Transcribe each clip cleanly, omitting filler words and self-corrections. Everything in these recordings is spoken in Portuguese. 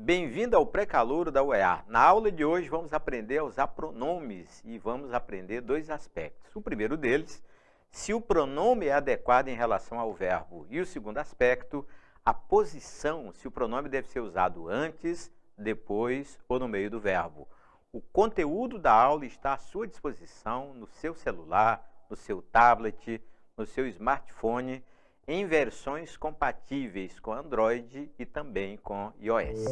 Bem-vindo ao pré-calouro da UEA. Na aula de hoje vamos aprender a usar pronomes e vamos aprender dois aspectos. O primeiro deles, se o pronome é adequado em relação ao verbo. E o segundo aspecto, a posição, se o pronome deve ser usado antes, depois ou no meio do verbo. O conteúdo da aula está à sua disposição no seu celular, no seu tablet, no seu smartphone, em versões compatíveis com Android e também com iOS.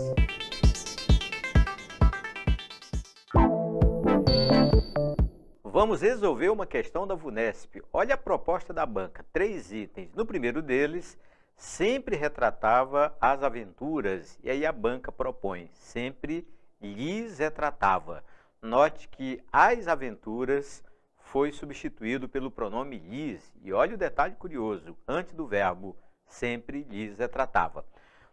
Vamos resolver uma questão da VUNESP. Olha a proposta da banca, 3 itens. No primeiro deles, sempre retratava as aventuras, e aí a banca propõe, sempre lhes retratava. Note que as aventuras foi substituído pelo pronome lhes, e olha o detalhe curioso, antes do verbo, sempre lhes retratava.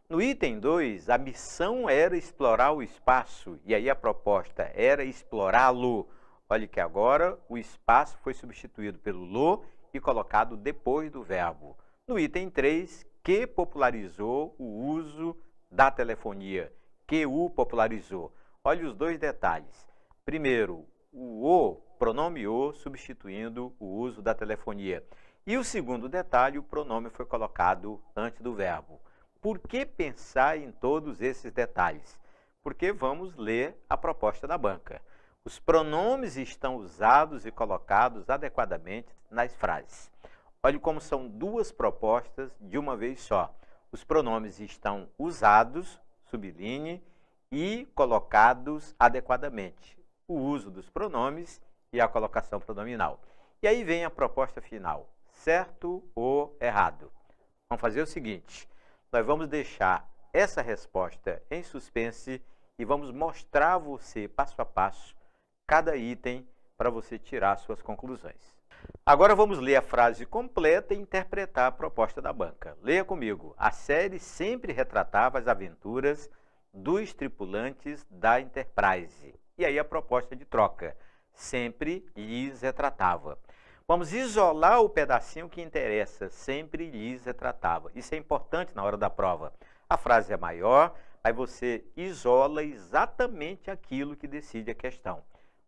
No item 2, a missão era explorar o espaço, e aí a proposta era explorá-lo. Olha que agora o espaço foi substituído pelo lo e colocado depois do verbo. No item 3, que popularizou o uso da telefonia, que o popularizou. Olha os dois detalhes. Primeiro, o pronome o substituindo o uso da telefonia. E o segundo detalhe, o pronome foi colocado antes do verbo. Por que pensar em todos esses detalhes? Porque vamos ler a proposta da banca. Os pronomes estão usados e colocados adequadamente nas frases. Olhe como são duas propostas de uma vez só. Os pronomes estão usados, sublinhe, e colocados adequadamente. O uso dos pronomes e a colocação pronominal. E aí vem a proposta final, certo ou errado? Vamos fazer o seguinte, nós vamos deixar essa resposta em suspense e vamos mostrar a você, passo a passo, cada item para você tirar suas conclusões. Agora vamos ler a frase completa e interpretar a proposta da banca. Leia comigo. A série sempre retratava as aventuras dos tripulantes da Enterprise. E aí a proposta de troca. Sempre lhes retratava. Vamos isolar o pedacinho que interessa, sempre lhes retratava. Isso é importante na hora da prova. A frase é maior, aí você isola exatamente aquilo que decide a questão.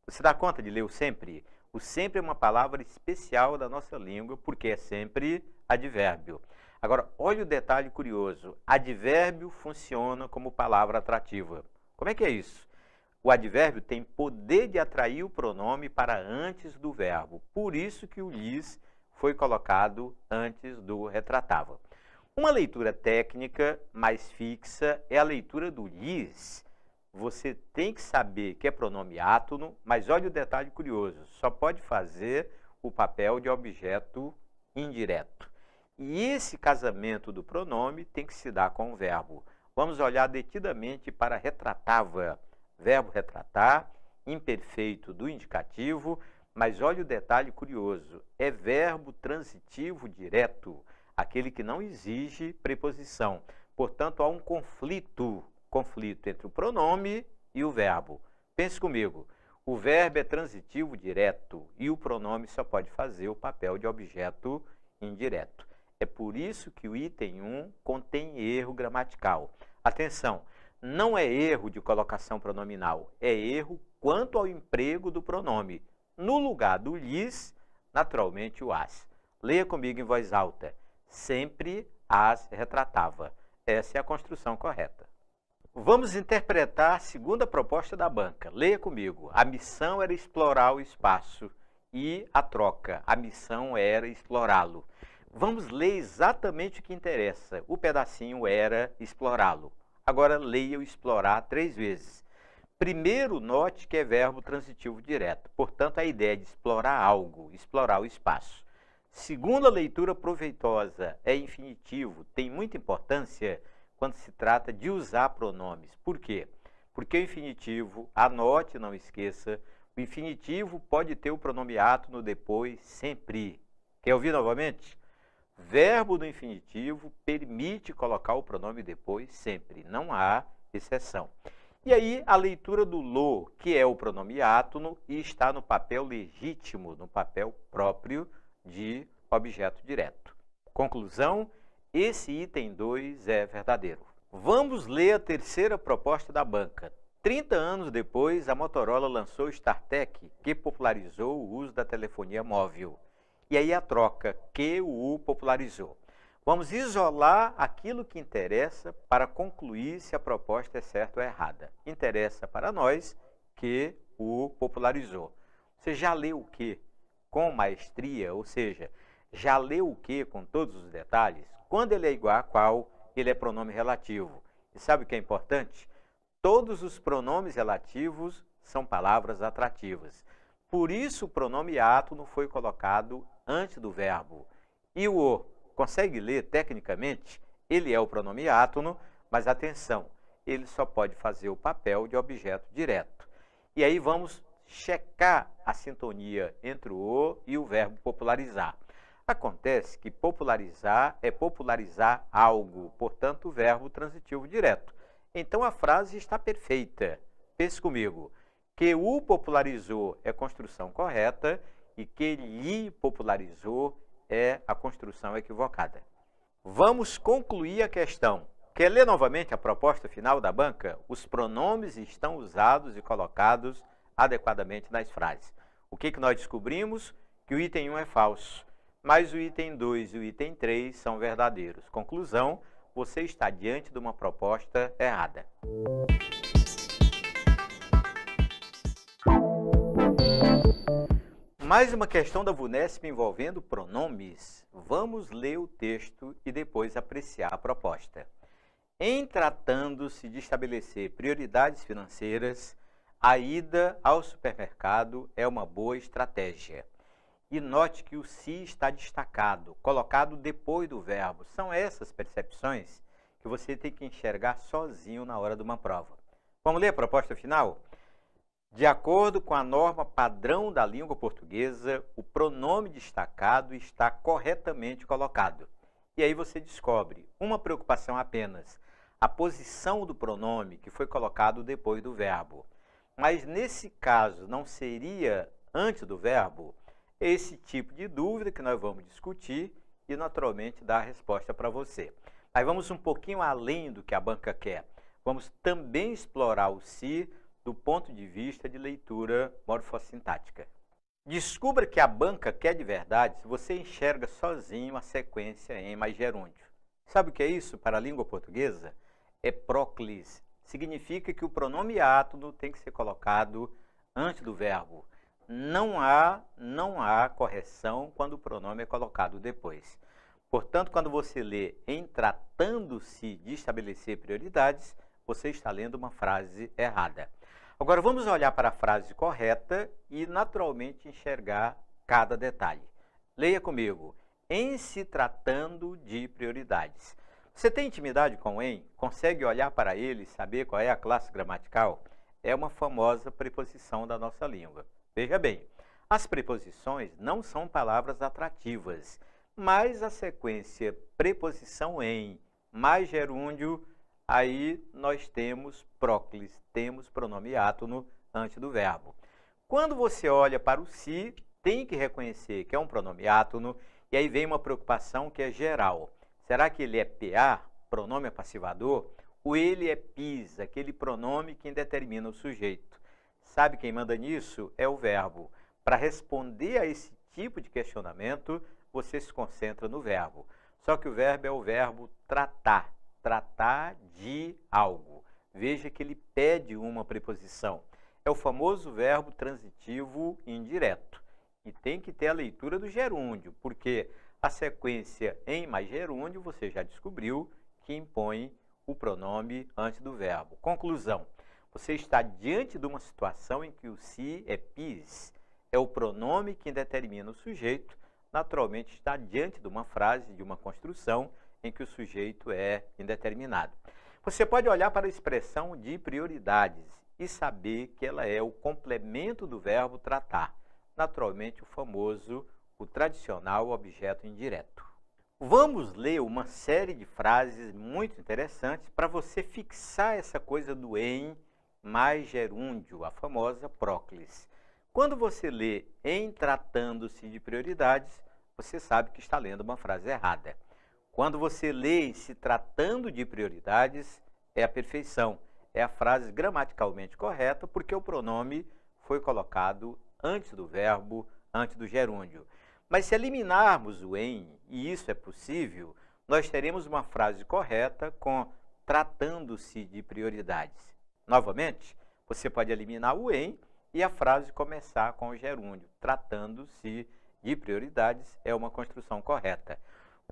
Você dá conta de ler o sempre? O sempre é uma palavra especial da nossa língua, porque é sempre advérbio. Agora, olha o detalhe curioso. Advérbio funciona como palavra atrativa. Como é que é isso? O advérbio tem poder de atrair o pronome para antes do verbo. Por isso que o lhes foi colocado antes do retratava. Uma leitura técnica mais fixa é a leitura do lhes. Você tem que saber que é pronome átono, mas olha o detalhe curioso. Só pode fazer o papel de objeto indireto. E esse casamento do pronome tem que se dar com o verbo. Vamos olhar detidamente para retratava. Verbo retratar, imperfeito do indicativo, mas olha o detalhe curioso, é verbo transitivo direto, aquele que não exige preposição. Portanto, há um conflito entre o pronome e o verbo. Pense comigo, o verbo é transitivo direto e o pronome só pode fazer o papel de objeto indireto. É por isso que o item 1 contém erro gramatical. Atenção! Não é erro de colocação pronominal, é erro quanto ao emprego do pronome. No lugar do lhes, naturalmente o as. Leia comigo em voz alta. Sempre as retratava. Essa é a construção correta. Vamos interpretar a segunda proposta da banca. Leia comigo. A missão era explorar o espaço e a troca. A missão era explorá-lo. Vamos ler exatamente o que interessa. O pedacinho era explorá-lo. Agora, leia o explorar 3 vezes. Primeiro, note que é verbo transitivo direto. Portanto, a ideia de explorar algo, explorar o espaço. Segunda leitura proveitosa é infinitivo. Tem muita importância quando se trata de usar pronomes. Por quê? Porque o infinitivo, anote, não esqueça, o infinitivo pode ter o pronome átono depois, sempre. Quer ouvir novamente? Verbo do infinitivo permite colocar o pronome depois sempre, não há exceção. E aí a leitura do lo, que é o pronome átono e está no papel legítimo, no papel próprio de objeto direto. Conclusão, esse item 2 é verdadeiro. Vamos ler a terceira proposta da banca. 30 anos depois, a Motorola lançou o StarTech, que popularizou o uso da telefonia móvel. E aí a troca, que o popularizou. Vamos isolar aquilo que interessa para concluir se a proposta é certa ou errada. Interessa para nós que o popularizou. Você já leu o que com maestria, ou seja, já leu o que com todos os detalhes? Quando ele é igual a qual, ele é pronome relativo. E sabe o que é importante? Todos os pronomes relativos são palavras atrativas. Por isso o pronome átono foi colocado antes do verbo. E o consegue ler tecnicamente? Ele é o pronome átono, mas atenção, ele só pode fazer o papel de objeto direto. E aí vamos checar a sintonia entre o e o verbo popularizar. Acontece que popularizar é popularizar algo, portanto, o verbo transitivo direto. Então, a frase está perfeita. Pense comigo. Que o popularizou é construção correta e que lhe popularizou é a construção equivocada. Vamos concluir a questão. Quer ler novamente a proposta final da banca? Os pronomes estão usados e colocados adequadamente nas frases. O que nós descobrimos? Que o item 1 é falso, mas o item 2 e o item 3 são verdadeiros. Conclusão, você está diante de uma proposta errada. Mais uma questão da VUNESP envolvendo pronomes. Vamos ler o texto e depois apreciar a proposta. Em tratando-se de estabelecer prioridades financeiras, a ida ao supermercado é uma boa estratégia. E note que o se está destacado, colocado depois do verbo. São essas percepções que você tem que enxergar sozinho na hora de uma prova. Vamos ler a proposta final? De acordo com a norma padrão da língua portuguesa, o pronome destacado está corretamente colocado. E aí você descobre uma preocupação apenas, a posição do pronome que foi colocado depois do verbo. Mas nesse caso não seria antes do verbo? Esse tipo de dúvida que nós vamos discutir e naturalmente dar a resposta para você. Aí vamos um pouquinho além do que a banca quer. Vamos também explorar o se do ponto de vista de leitura morfossintática. Descubra que a banca quer de verdade se você enxerga sozinho a sequência em mais gerúndio. Sabe o que é isso para a língua portuguesa? É próclis. Significa que o pronome átono tem que ser colocado antes do verbo. Não há correção quando o pronome é colocado depois. Portanto, quando você lê em tratando-se de estabelecer prioridades, você está lendo uma frase errada. Agora vamos olhar para a frase correta e naturalmente enxergar cada detalhe. Leia comigo. Em se tratando de prioridades. Você tem intimidade com o em? Consegue olhar para ele e saber qual é a classe gramatical? É uma famosa preposição da nossa língua. Veja bem, as preposições não são palavras atrativas, mas a sequência preposição em mais gerúndio, aí nós temos próclis, temos pronome átono antes do verbo. Quando você olha para o se, tem que reconhecer que é um pronome átono, e aí vem uma preocupação que é geral. Será que ele é PA, pronome passivador, ou ele é PIS, aquele pronome que determina o sujeito? Sabe quem manda nisso? É o verbo. Para responder a esse tipo de questionamento, você se concentra no verbo. Só que o verbo é o verbo tratar, tratar de algo. Veja que ele pede uma preposição. É o famoso verbo transitivo indireto. E tem que ter a leitura do gerúndio, porque a sequência em mais gerúndio, você já descobriu que impõe o pronome antes do verbo. Conclusão. Você está diante de uma situação em que o se é PIS, é o pronome que determina o sujeito, naturalmente está diante de uma frase, de uma construção, em que o sujeito é indeterminado. Você pode olhar para a expressão de prioridades e saber que ela é o complemento do verbo tratar, naturalmente o tradicional objeto indireto. Vamos ler uma série de frases muito interessantes para você fixar essa coisa do em mais gerúndio, a famosa próclis. Quando você lê em tratando-se de prioridades, você sabe que está lendo uma frase errada. Quando você lê se tratando de prioridades, é a perfeição. É a frase gramaticalmente correta, porque o pronome foi colocado antes do verbo, antes do gerúndio. Mas se eliminarmos o em, e isso é possível, nós teremos uma frase correta com tratando-se de prioridades. Novamente, você pode eliminar o em e a frase começar com o gerúndio. Tratando-se de prioridades é uma construção correta.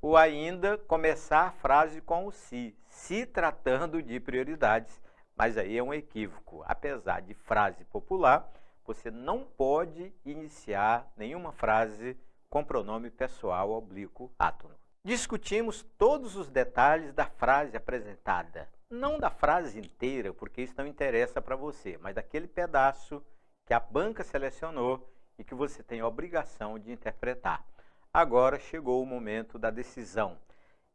Ou ainda começar a frase com o se tratando de prioridades, mas aí é um equívoco. Apesar de frase popular, você não pode iniciar nenhuma frase com pronome pessoal oblíquo átono. Discutimos todos os detalhes da frase apresentada, não da frase inteira, porque isso não interessa para você, mas daquele pedaço que a banca selecionou e que você tem a obrigação de interpretar. Agora chegou o momento da decisão.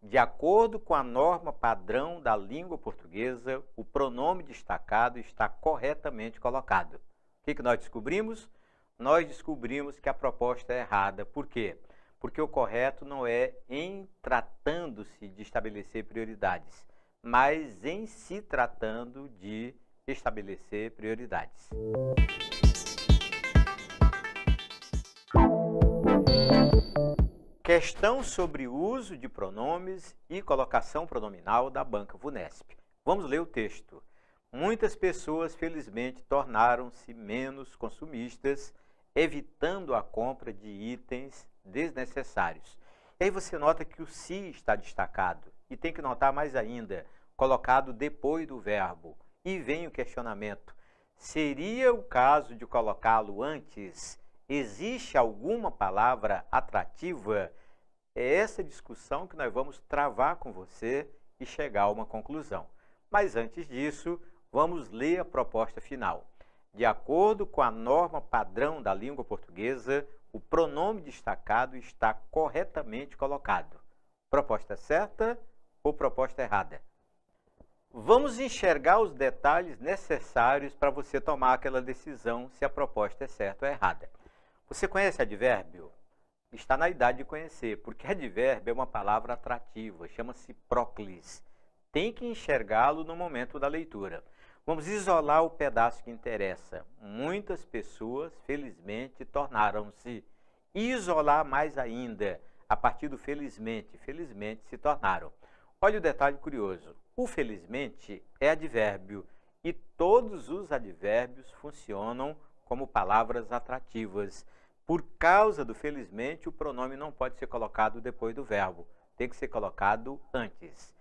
De acordo com a norma padrão da língua portuguesa, o pronome destacado está corretamente colocado. O que nós descobrimos? Nós descobrimos que a proposta é errada. Por quê? Porque o correto não é em tratando-se de estabelecer prioridades, mas em se tratando de estabelecer prioridades. Questão sobre o uso de pronomes e colocação pronominal da banca VUNESP. Vamos ler o texto. Muitas pessoas, felizmente, tornaram-se menos consumistas, evitando a compra de itens desnecessários. E aí você nota que o se está destacado. E tem que notar mais ainda, colocado depois do verbo. E vem o questionamento. Seria o caso de colocá-lo antes? Existe alguma palavra atrativa? É essa discussão que nós vamos travar com você e chegar a uma conclusão. Mas antes disso, vamos ler a proposta final. De acordo com a norma padrão da língua portuguesa, o pronome destacado está corretamente colocado. Proposta certa ou proposta errada? Vamos enxergar os detalhes necessários para você tomar aquela decisão se a proposta é certa ou errada. Você conhece advérbio? Está na idade de conhecer, porque advérbio é uma palavra atrativa, chama-se próclis. Tem que enxergá-lo no momento da leitura. Vamos isolar o pedaço que interessa. Muitas pessoas, felizmente, tornaram-se. Isolar mais ainda, a partir do felizmente. Felizmente se tornaram. Olha o detalhe curioso. O felizmente é advérbio e todos os advérbios funcionam como palavras atrativas. Por causa do felizmente, o pronome não pode ser colocado depois do verbo. Tem que ser colocado antes.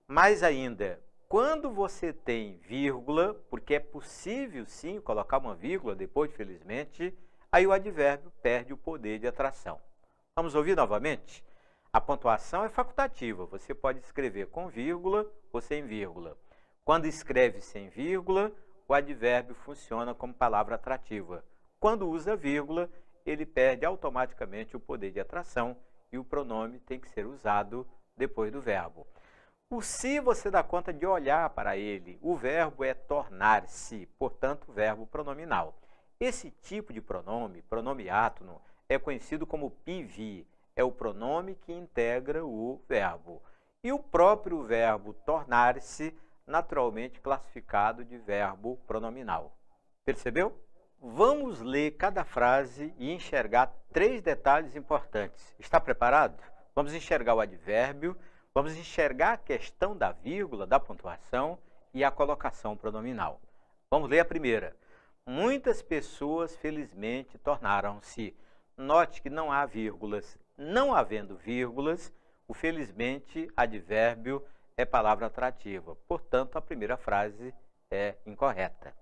Mais ainda, quando você tem vírgula, porque é possível sim colocar uma vírgula depois de felizmente, aí o advérbio perde o poder de atração. Vamos ouvir novamente? A pontuação é facultativa, você pode escrever com vírgula ou sem vírgula. Quando escreve sem vírgula, o advérbio funciona como palavra atrativa. Quando usa vírgula, ele perde automaticamente o poder de atração e o pronome tem que ser usado depois do verbo. O se você dá conta de olhar para ele. O verbo é tornar-se, portanto, verbo pronominal. Esse tipo de pronome, pronome átono, é conhecido como PV. É o pronome que integra o verbo. E o próprio verbo tornar-se, naturalmente classificado de verbo pronominal. Percebeu? Vamos ler cada frase e enxergar 3 detalhes importantes. Está preparado? Vamos enxergar o advérbio, vamos enxergar a questão da vírgula, da pontuação e a colocação pronominal. Vamos ler a primeira. Muitas pessoas, felizmente, tornaram-se. Note que não há vírgulas. Não havendo vírgulas, o felizmente advérbio é palavra atrativa. Portanto, a primeira frase é incorreta.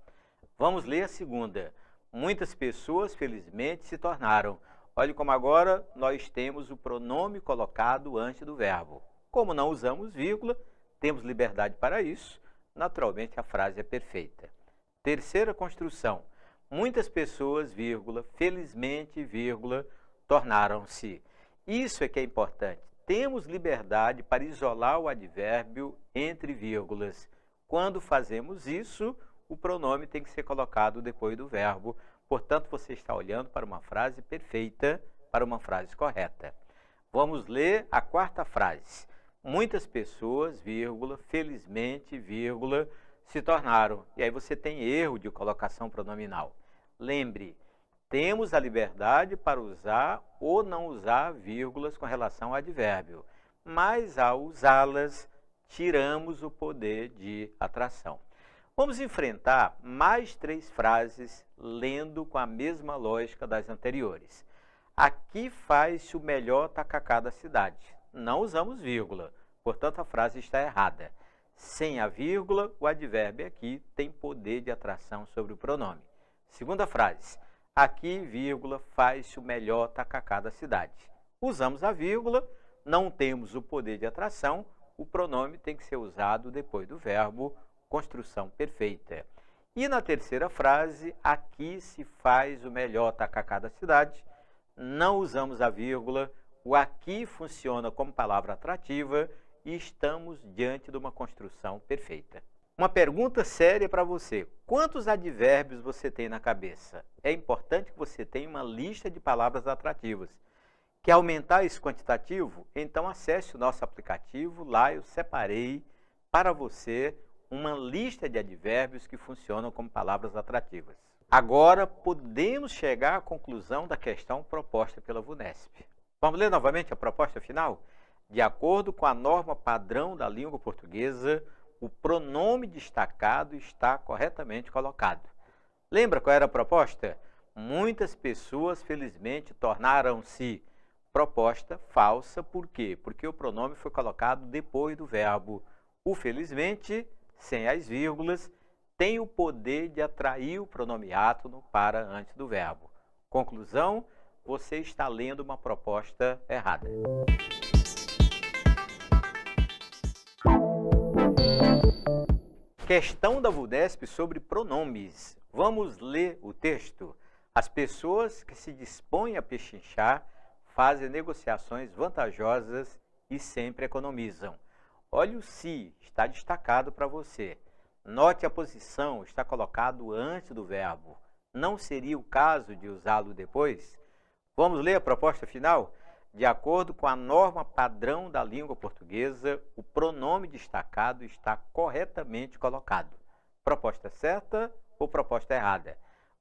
Vamos ler a segunda. Muitas pessoas, felizmente, se tornaram. Olhe como agora nós temos o pronome colocado antes do verbo. Como não usamos vírgula, temos liberdade para isso, naturalmente a frase é perfeita. Terceira construção. Muitas pessoas, vírgula, felizmente, vírgula, tornaram-se. Isso é que é importante. Temos liberdade para isolar o advérbio entre vírgulas. Quando fazemos isso, o pronome tem que ser colocado depois do verbo. Portanto, você está olhando para uma frase perfeita, para uma frase correta. Vamos ler a quarta frase. Muitas pessoas, vírgula, felizmente, vírgula, se tornaram. E aí você tem erro de colocação pronominal. Lembre, temos a liberdade para usar ou não usar vírgulas com relação ao advérbio, mas ao usá-las, tiramos o poder de atração. Vamos enfrentar mais 3 frases lendo com a mesma lógica das anteriores. Aqui faz-se o melhor tacacá da cidade. Não usamos vírgula, portanto a frase está errada. Sem a vírgula, o advérbio aqui tem poder de atração sobre o pronome. Segunda frase. Aqui, vírgula, faz-se o melhor tacacá da cidade. Usamos a vírgula, não temos o poder de atração, o pronome tem que ser usado depois do verbo, construção perfeita. E na terceira frase, aqui se faz o melhor tacacá da cidade, não usamos a vírgula, o aqui funciona como palavra atrativa e estamos diante de uma construção perfeita. Uma pergunta séria para você. Quantos advérbios você tem na cabeça? É importante que você tenha uma lista de palavras atrativas. Quer aumentar esse quantitativo? Então acesse o nosso aplicativo. Lá eu separei para você uma lista de advérbios que funcionam como palavras atrativas. Agora podemos chegar à conclusão da questão proposta pela VUNESP. Vamos ler novamente a proposta final? De acordo com a norma padrão da língua portuguesa, o pronome destacado está corretamente colocado. Lembra qual era a proposta? Muitas pessoas, felizmente, tornaram-se. Proposta falsa, por quê? Porque o pronome foi colocado depois do verbo. O felizmente, sem as vírgulas, tem o poder de atrair o pronome átono para antes do verbo. Conclusão, você está lendo uma proposta errada. Questão da VUNESP sobre pronomes. Vamos ler o texto. As pessoas que se dispõem a pechinchar fazem negociações vantajosas e sempre economizam. Olha o se, está destacado para você. Note a posição, está colocado antes do verbo. Não seria o caso de usá-lo depois? Vamos ler a proposta final? De acordo com a norma padrão da língua portuguesa, o pronome destacado está corretamente colocado. Proposta certa ou proposta errada?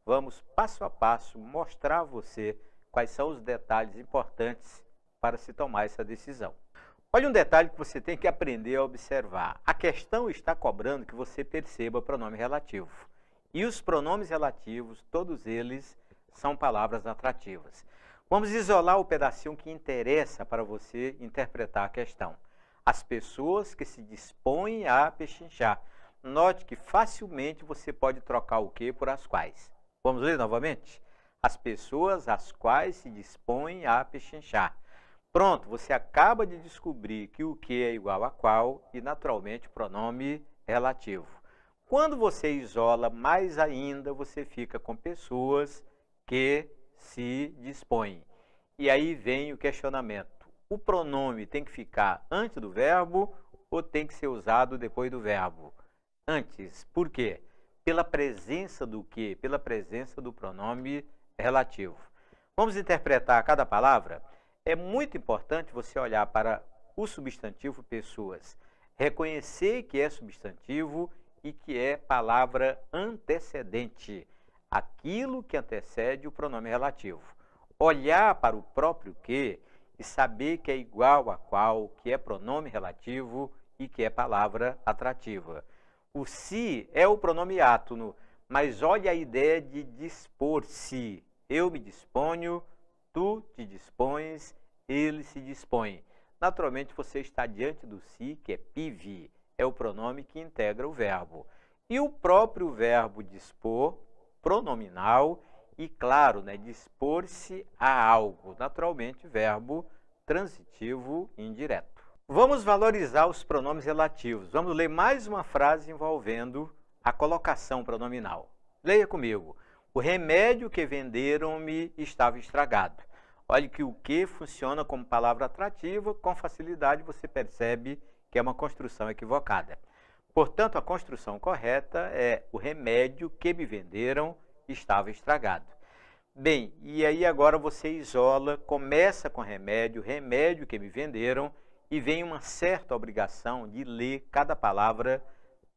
Vamos passo a passo mostrar a você quais são os detalhes importantes para se tomar essa decisão. Olha um detalhe que você tem que aprender a observar. A questão está cobrando que você perceba pronome relativo. E os pronomes relativos, todos eles, são palavras atrativas. Vamos isolar o pedacinho que interessa para você interpretar a questão. As pessoas que se dispõem a pechinchar. Note que facilmente você pode trocar o que por as quais. Vamos ler novamente? As pessoas às quais se dispõem a pechinchar. Pronto, você acaba de descobrir que o que é igual a qual e, naturalmente, pronome relativo. Quando você isola mais ainda, você fica com pessoas que se dispõem. E aí vem o questionamento. O pronome tem que ficar antes do verbo ou tem que ser usado depois do verbo? Antes. Por quê? Pela presença do quê? Pela presença do pronome relativo. Vamos interpretar cada palavra? É muito importante você olhar para o substantivo pessoas, reconhecer que é substantivo e que é palavra antecedente, aquilo que antecede o pronome relativo. Olhar para o próprio que e saber que é igual a qual, que é pronome relativo e que é palavra atrativa. O se é o pronome átono, mas olha a ideia de dispor-se. Eu me disponho, tu te dispões, ele se dispõe. Naturalmente, você está diante do se, que é pive, é o pronome que integra o verbo. E o próprio verbo dispor, pronominal, e claro, dispor-se a algo. Naturalmente, verbo transitivo indireto. Vamos valorizar os pronomes relativos. Vamos ler mais uma frase envolvendo a colocação pronominal. Leia comigo. O remédio que venderam-me estava estragado. Olhe que o que funciona como palavra atrativa, com facilidade você percebe que é uma construção equivocada. Portanto, a construção correta é o remédio que me venderam estava estragado. Bem, e aí agora você isola, começa com remédio, remédio que me venderam, e vem uma certa obrigação de ler cada palavra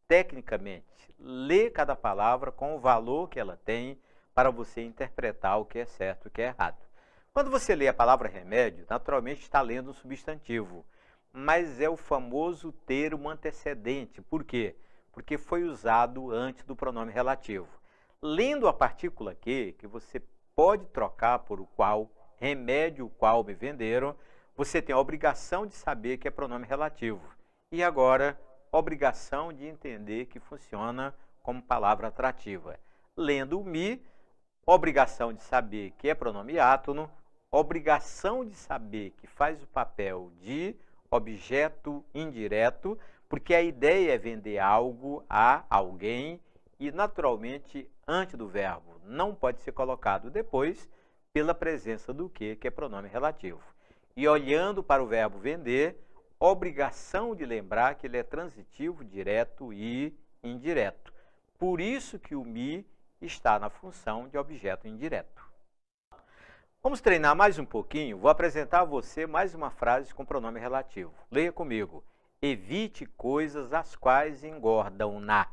tecnicamente. Ler cada palavra com o valor que ela tem para você interpretar o que é certo e o que é errado. Quando você lê a palavra remédio, naturalmente está lendo um substantivo, mas é o famoso termo antecedente. Por quê? Porque foi usado antes do pronome relativo. Lendo a partícula que você pode trocar por o qual, remédio o qual me venderam, você tem a obrigação de saber que é pronome relativo. E agora, obrigação de entender que funciona como palavra atrativa. Lendo o me, obrigação de saber que é pronome átono, obrigação de saber que faz o papel de objeto indireto, porque a ideia é vender algo a alguém e, naturalmente, antes do verbo. Não pode ser colocado depois pela presença do que é pronome relativo. E olhando para o verbo vender, obrigação de lembrar que ele é transitivo, direto e indireto. Por isso que o me está na função de objeto indireto. Vamos treinar mais um pouquinho. Vou apresentar a você mais uma frase com pronome relativo. Leia comigo. Evite coisas as quais engordam na,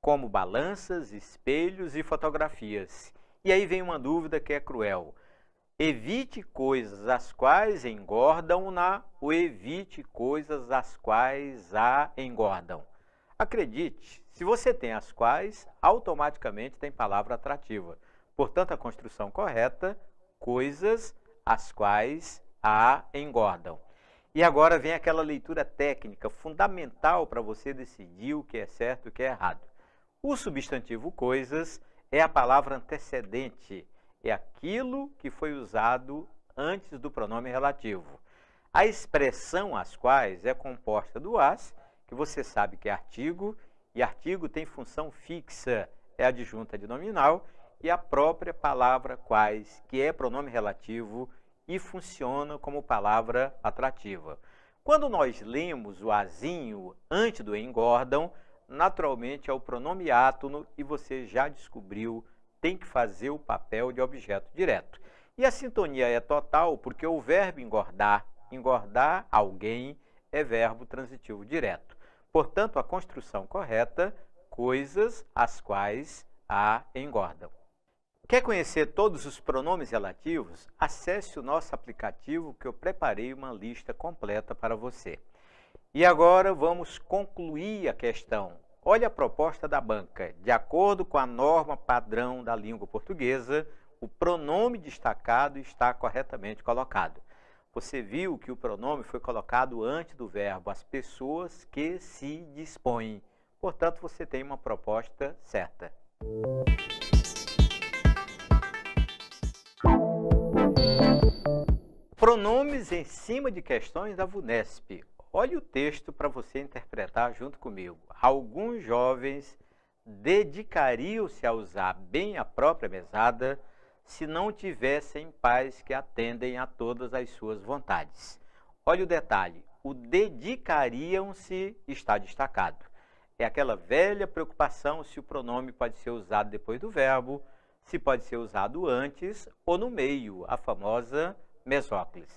como balanças, espelhos e fotografias. E aí vem uma dúvida que é cruel. Evite coisas as quais engordam na ou evite coisas as quais a engordam. Acredite, se você tem as quais, automaticamente tem palavra atrativa. Portanto, a construção correta, coisas as quais a engordam. E agora vem aquela leitura técnica fundamental para você decidir o que é certo e o que é errado. O substantivo coisas é a palavra antecedente, é aquilo que foi usado antes do pronome relativo. A expressão as quais é composta do as, que você sabe que é artigo, e artigo tem função fixa, é adjunta de nominal, e a própria palavra quais, que é pronome relativo e funciona como palavra atrativa. Quando nós lemos o azinho antes do engordam, naturalmente é o pronome átono e você já descobriu, tem que fazer o papel de objeto direto. E a sintonia é total porque o verbo engordar, engordar alguém, é verbo transitivo direto. Portanto, a construção correta, coisas as quais a engordam. Quer conhecer todos os pronomes relativos? Acesse o nosso aplicativo que eu preparei uma lista completa para você. E agora vamos concluir a questão. Olha a proposta da banca. De acordo com a norma padrão da língua portuguesa, o pronome destacado está corretamente colocado. Você viu que o pronome foi colocado antes do verbo as pessoas que se dispõem. Portanto, você tem uma proposta certa. Pronomes em cima de questões da VUNESP. Olha o texto para você interpretar junto comigo. Alguns jovens dedicariam-se a usar bem a própria mesada se não tivessem pais que atendem a todas as suas vontades. Olha o detalhe, o dedicariam-se está destacado. É aquela velha preocupação se o pronome pode ser usado depois do verbo, se pode ser usado antes ou no meio, a famosa mesóclise.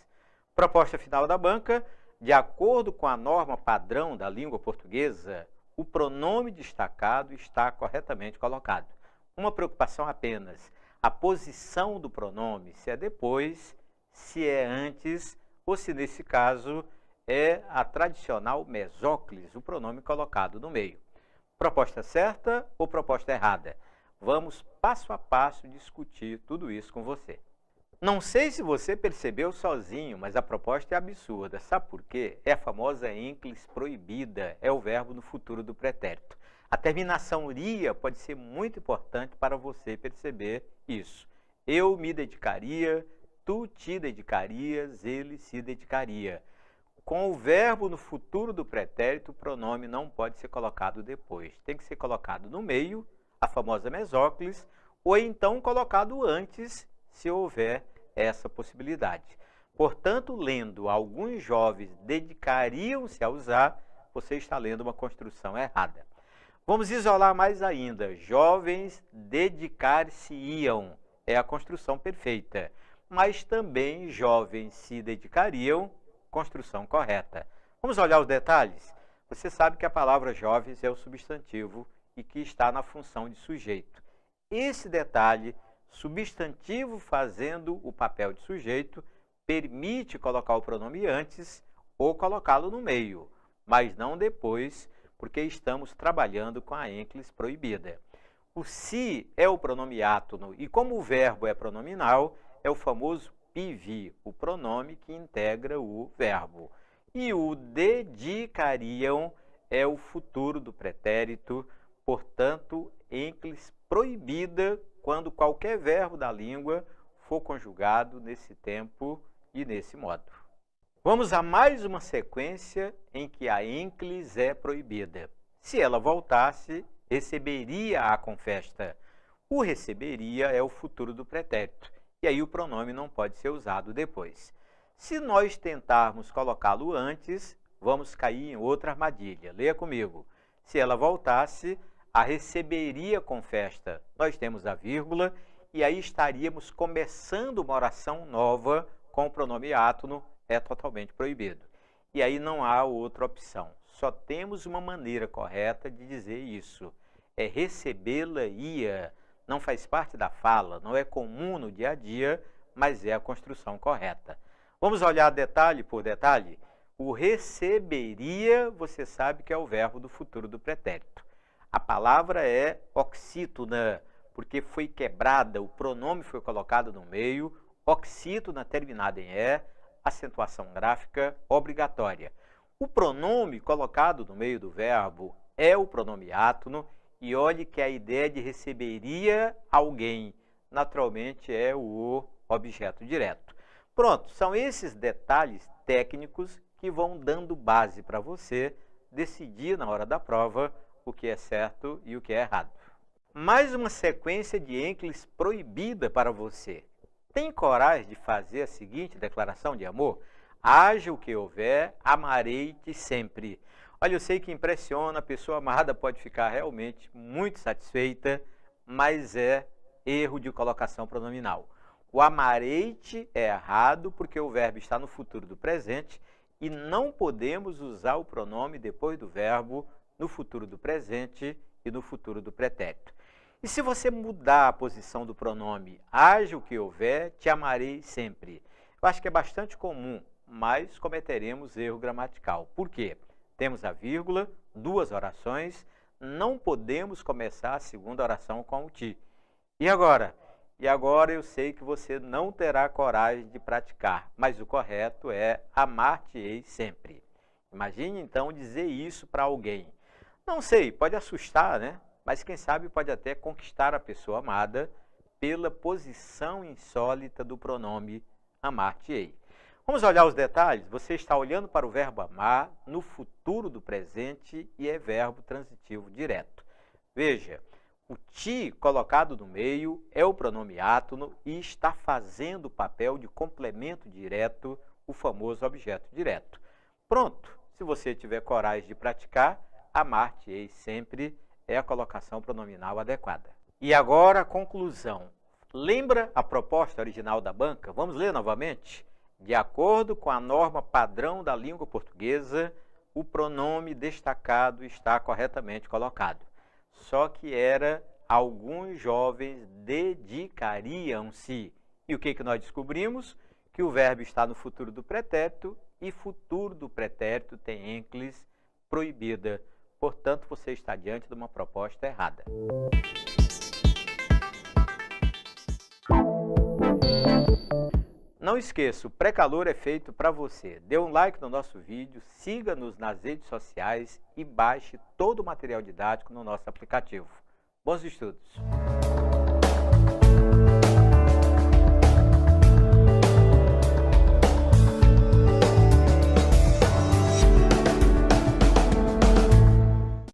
Proposta final da banca. De acordo com a norma padrão da língua portuguesa, o pronome destacado está corretamente colocado. Uma preocupação apenas, a posição do pronome, se é depois, se é antes, ou se nesse caso é a tradicional mesóclise, o pronome colocado no meio. Proposta certa ou proposta errada? Vamos passo a passo discutir tudo isso com você. Não sei se você percebeu sozinho, mas a proposta é absurda. Sabe por quê? É a famosa ênclise proibida, é o verbo no futuro do pretérito. A terminação ria pode ser muito importante para você perceber isso. Eu me dedicaria, tu te dedicarias, ele se dedicaria. Com o verbo no futuro do pretérito, o pronome não pode ser colocado depois. Tem que ser colocado no meio, a famosa mesóclise, ou então colocado antes, se houver essa possibilidade. Portanto, lendo alguns jovens dedicariam-se a usar, você está lendo uma construção errada. Vamos isolar mais ainda. Jovens dedicar-se-iam é a construção perfeita. Mas também jovens se dedicariam construção correta. Vamos olhar os detalhes? Você sabe que a palavra jovens é o substantivo e que está na função de sujeito. Esse detalhe, substantivo fazendo o papel de sujeito, permite colocar o pronome antes ou colocá-lo no meio, mas não depois, porque estamos trabalhando com a ênclise proibida. O se é o pronome átono e como o verbo é pronominal, é o famoso PV, o pronome que integra o verbo. E o dedicariam é o futuro do pretérito, portanto, ênclise proibida quando qualquer verbo da língua for conjugado nesse tempo e nesse modo. Vamos a mais uma sequência em que a ênclise é proibida. Se ela voltasse, receberia a confesta. O receberia é o futuro do pretérito, e aí o pronome não pode ser usado depois. Se nós tentarmos colocá-lo antes, vamos cair em outra armadilha. Leia comigo. Se ela voltasse, a receberia confesta. Nós temos a vírgula, e aí estaríamos começando uma oração nova com o pronome átono, é totalmente proibido. E aí não há outra opção. Só temos uma maneira correta de dizer isso. É recebê-la-ia. Não faz parte da fala, não é comum no dia a dia, mas é a construção correta. Vamos olhar detalhe por detalhe? O receberia, você sabe que é o verbo do futuro do pretérito. A palavra é oxítona, porque foi quebrada, o pronome foi colocado no meio, oxítona terminada em E, acentuação gráfica obrigatória. O pronome colocado no meio do verbo é o pronome átono e olhe que a ideia de receberia alguém, naturalmente é o objeto direto. Pronto, são esses detalhes técnicos que vão dando base para você decidir na hora da prova o que é certo e o que é errado. Mais uma sequência de ênclise proibida para você. Tem coragem de fazer a seguinte declaração de amor? Haja o que houver, amarei-te sempre. Olha, eu sei que impressiona, a pessoa amada pode ficar realmente muito satisfeita, mas é erro de colocação pronominal. O amarei-te é errado porque o verbo está no futuro do presente e não podemos usar o pronome depois do verbo no futuro do presente e no futuro do pretérito. E se você mudar a posição do pronome, haja o que houver, te amarei sempre. Eu acho que é bastante comum, mas cometeremos erro gramatical. Por quê? Temos a vírgula, duas orações, não podemos começar a segunda oração com o ti. E agora? E agora eu sei que você não terá coragem de praticar, mas o correto é amar-te-ei sempre. Imagine então dizer isso para alguém. Não sei, pode assustar, né? Mas quem sabe pode até conquistar a pessoa amada pela posição insólita do pronome amar-te-ei. Vamos olhar os detalhes? Você está olhando para o verbo amar no futuro do presente e é verbo transitivo direto. Veja, o ti colocado no meio é o pronome átono e está fazendo o papel de complemento direto, o famoso objeto direto. Pronto, se você tiver coragem de praticar, amar-te-ei sempre é a colocação pronominal adequada. E agora a conclusão. Lembra a proposta original da banca? Vamos ler novamente? De acordo com a norma padrão da língua portuguesa, o pronome destacado está corretamente colocado. Só que alguns jovens dedicariam-se. E o que nós descobrimos? Que o verbo está no futuro do pretérito e futuro do pretérito tem ênclise proibida. Portanto, você está diante de uma proposta errada. Não esqueça, o Pré-Calor é feito para você. Dê um like no nosso vídeo, siga-nos nas redes sociais e baixe todo o material didático no nosso aplicativo. Bons estudos!